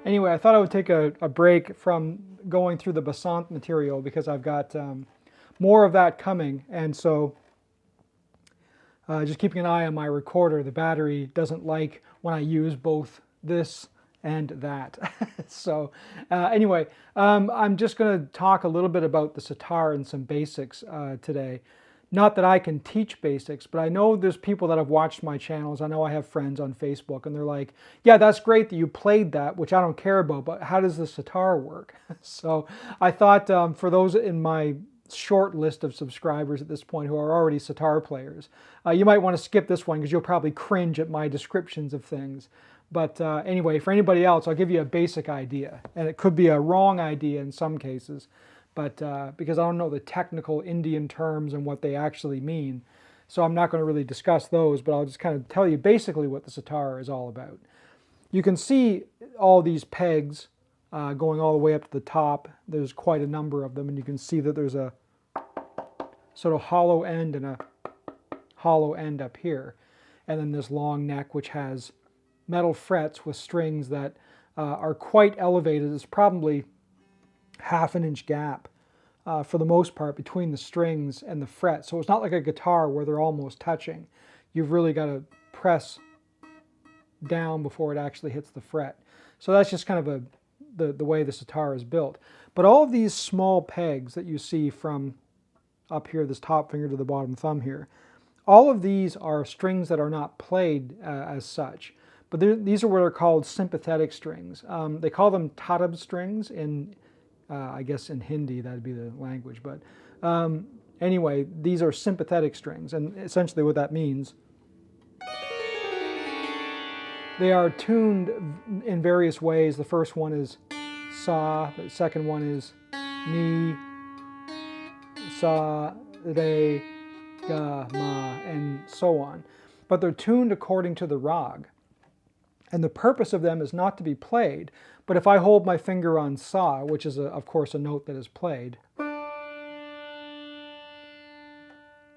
Anyway, I thought I would take a break from going through the Basant material because I've got more of that coming, and so just keeping an eye on my recorder. The battery doesn't like when I use both this and that. So anyway, I'm just going to talk a little bit about the sitar and some basics today. Not that I can teach basics, but I know there's people that have watched my channels. I know I have friends on Facebook, and they're like, yeah, that's great that you played that, which I don't care about, but how does the sitar work? So I thought for those in my short list of subscribers at this point who are already sitar players, you might want to skip this one because you'll probably cringe at my descriptions of things. But anyway, for anybody else, I'll give you a basic idea, and it could be a wrong idea in some cases. But because I don't know the technical Indian terms and what they actually mean, so I'm not going to really discuss those, but I'll just kind of tell you basically what the sitar is all about. You can see all these pegs going all the way up to the top. There's quite a number of them, and you can see that there's a sort of hollow end and a hollow end up here. And then this long neck, which has metal frets with strings that are quite elevated. It's probably ½ inch gap for the most part between the strings and the fret. So it's not like a guitar where they're almost touching. You've really got to press down before it actually hits the fret. So that's just kind of the way the sitar is built. But all of these small pegs that you see from up here, this top finger to the bottom thumb here, all of these are strings that are not played as such. But these are what are called sympathetic strings. They call them tarab strings in I guess in Hindi, that'd be the language. But anyway, these are sympathetic strings. And essentially what that means, they are tuned in various ways. The first one is sa. The second one is ni, sa, re, ga, ma, and so on. But they're tuned according to the rag. And the purpose of them is not to be played, but if I hold my finger on sa, which is of course a note that is played,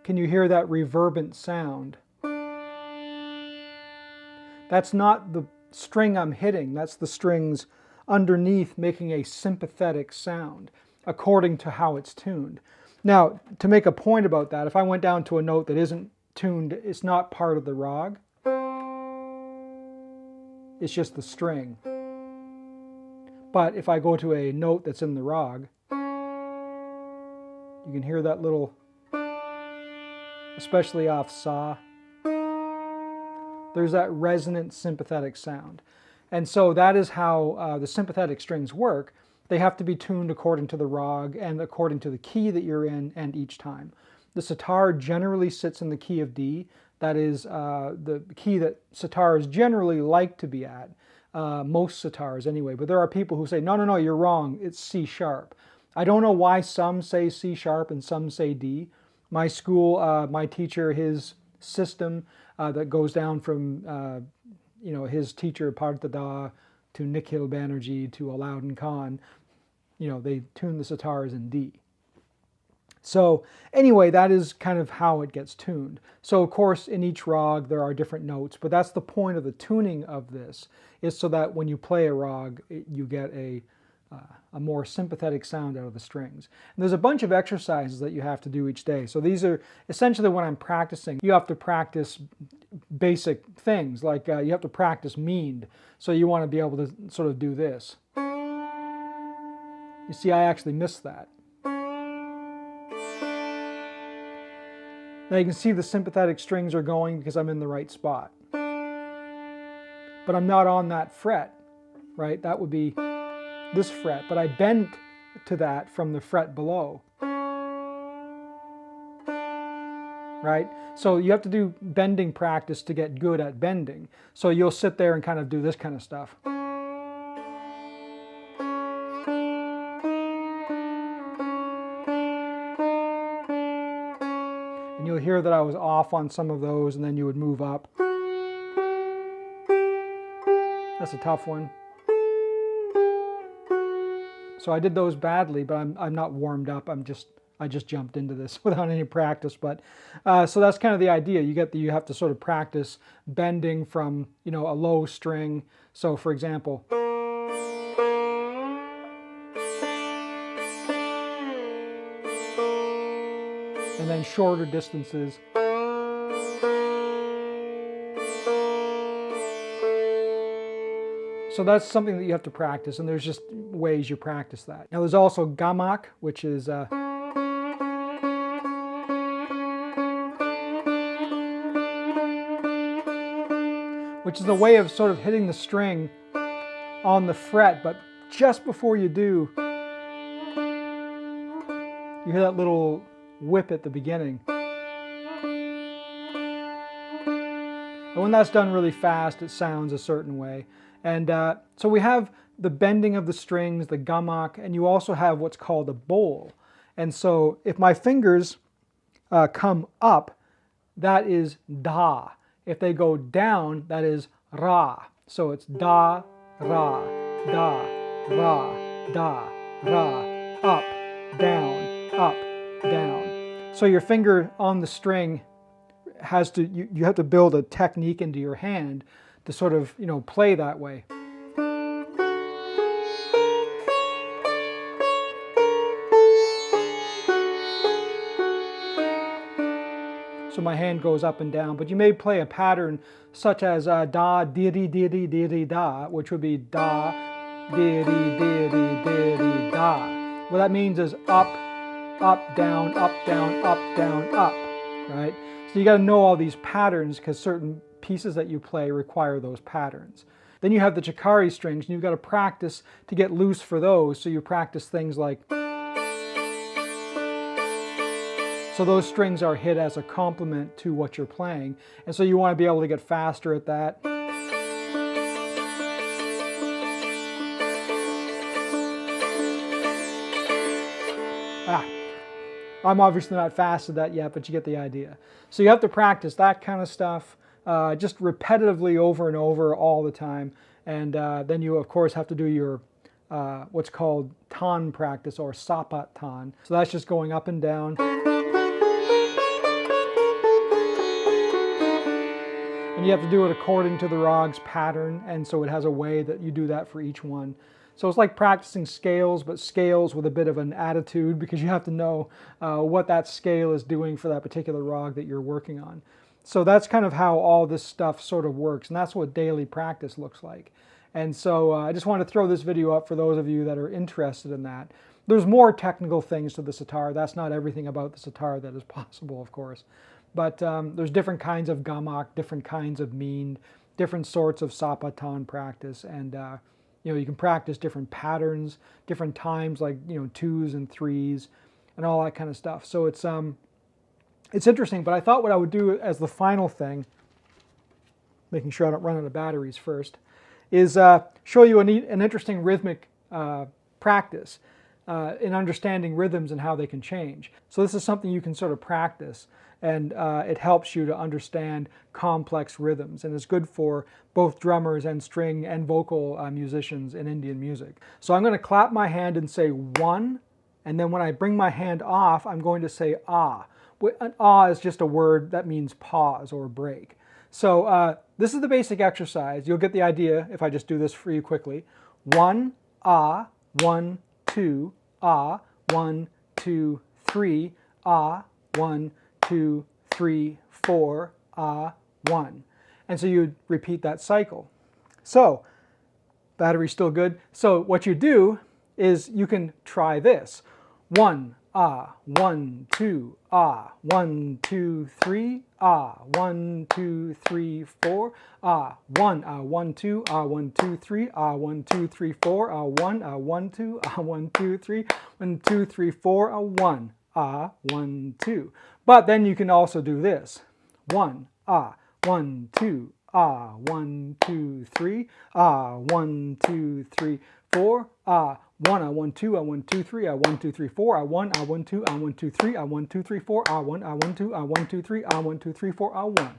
can you hear that reverberant sound? That's not the string I'm hitting, that's the strings underneath making a sympathetic sound according to how it's tuned. Now, to make a point about that, if I went down to a note that isn't tuned, it's not part of the rag. It's just the string. But if I go to a note that's in the rag, you can hear that little, especially off sa, there's that resonant sympathetic sound. And so that is how the sympathetic strings work. They have to be tuned according to the rag and according to the key that you're in and each time. The sitar generally sits in the key of D. That is the key that sitars generally like to be at, most sitars anyway. But there are people who say, no, no, no, you're wrong, it's C sharp. I don't know why some say C sharp and some say D. My school, my teacher, his system that goes down from his teacher Partada to Nikhil Banerjee to Alauddin Khan, they tune the sitars in D. So anyway, that is kind of how it gets tuned. So of course in each rag there are different notes, but that's the point of the tuning of this, is so that when you play a rag you get a more sympathetic sound out of the strings. And there's a bunch of exercises that you have to do each day. So these are essentially when I'm practicing. You have to practice basic things, like you have to practice meend. So you want to be able to sort of do this. You see, I actually missed that. Now you can see the sympathetic strings are going because I'm in the right spot. But I'm not on that fret, right? That would be this fret, but I bent to that from the fret below. Right? So you have to do bending practice to get good at bending. So you'll sit there and kind of do this kind of stuff. And you'll hear that I was off on some of those, and then you would move up. That's a tough one. So I did those badly, but I'm not warmed up. I just jumped into this without any practice. But so that's kind of the idea. You have to sort of practice bending from a low string. So for example, and shorter distances. So that's something that you have to practice, and there's just ways you practice that. Now there's also gamak, which is a way of sort of hitting the string on the fret, but just before you do, you hear that little whip at the beginning. And when that's done really fast, it sounds a certain way. And so we have the bending of the strings, the gamak, and you also have what's called a bowl. And so if my fingers come up, that is da. If they go down, that is ra. So it's da, ra, da, ra, da, ra, up, down, up, down. So your finger on the string has to, you have to build a technique into your hand to sort of, play that way. So my hand goes up and down, but you may play a pattern such as da, diri, diri, diri, da, which would be da, diri, diri, diri, da. What that means is up, up, down, up, down, up, down, up, right? So you got to know all these patterns because certain pieces that you play require those patterns. Then you have the chakari strings, and you've got to practice to get loose for those. So you practice things like, so those strings are hit as a complement to what you're playing. And so you want to be able to get faster at that. I'm obviously not fast at that yet, but you get the idea. So you have to practice that kind of stuff just repetitively over and over all the time. And then you, of course, have to do your what's called tan practice or sapat tan. So that's just going up and down. And you have to do it according to the rag's pattern, and so it has a way that you do that for each one. So it's like practicing scales, but scales with a bit of an attitude, because you have to know what that scale is doing for that particular rag that you're working on. So that's kind of how all this stuff sort of works, and that's what daily practice looks like. And so I just wanted to throw this video up for those of you that are interested in that. There's more technical things to the sitar. That's not everything about the sitar that is possible, of course. But there's different kinds of gamak, different kinds of mean, different sorts of sapatan practice, and you can practice different patterns, different times, like 2s and 3s, and all that kind of stuff. So it's interesting. But I thought what I would do as the final thing, making sure I don't run out of batteries first, is show you an interesting rhythmic practice in understanding rhythms and how they can change. So this is something you can sort of practice. And it helps you to understand complex rhythms, and it's good for both drummers and string and vocal musicians in Indian music. So I'm going to clap my hand and say 1, and then when I bring my hand off, I'm going to say ah. An ah is just a word that means pause or break. So this is the basic exercise. You'll get the idea if I just do this for you quickly. 1, ah, 1, 2, ah, 1, 2, 3, ah, 1, 2, 3, 4, ah, 1. And so you repeat that cycle. So, battery's still good. So what you do is you can try this. 1, ah, 1, 2, ah, 1, 2, 3, ah, 1, 2, 3, 4, ah, 1, ah, 1, 2, ah, 1, 2, 3, ah, 1, 2, 3, 4, ah, 1, ah, 1, 2, ah, 1, 2, 3, 1, 2, 3, 4, ah, 1, ah, 1, 2. But then you can also do this. 1, ah, 1, 2, ah, 1, 2, 3, ah, 1, 2, 3, 4, ah, 1, ah, 1, 2, ah, 1, 2, 3, ah, 1, 2, 3, 4, ah, 1, ah, 1, 2, ah, 1, 2, 3, ah, 1, 2, 3, 4, ah, 1, ah, 1, 2, ah, 1, 2, 3, ah, 1, 2, 3, 4, ah, 1.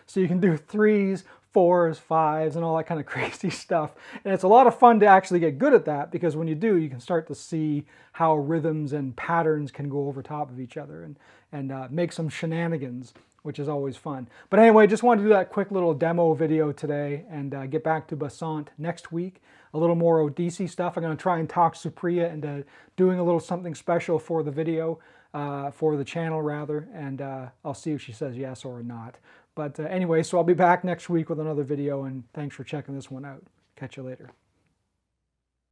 So you can do 3s, 4s, 5s, and all that kind of crazy stuff. And it's a lot of fun to actually get good at that, because when you do, you can start to see how rhythms and patterns can go over top of each other and make some shenanigans. which is always fun. But anyway, just wanted to do that quick little demo video today and get back to Basant next week. A little more Odissi stuff. I'm going to try and talk Supriya into doing a little something special for the video, for the channel rather, and I'll see if she says yes or not. But anyway, so I'll be back next week with another video, and thanks for checking this one out. Catch you later.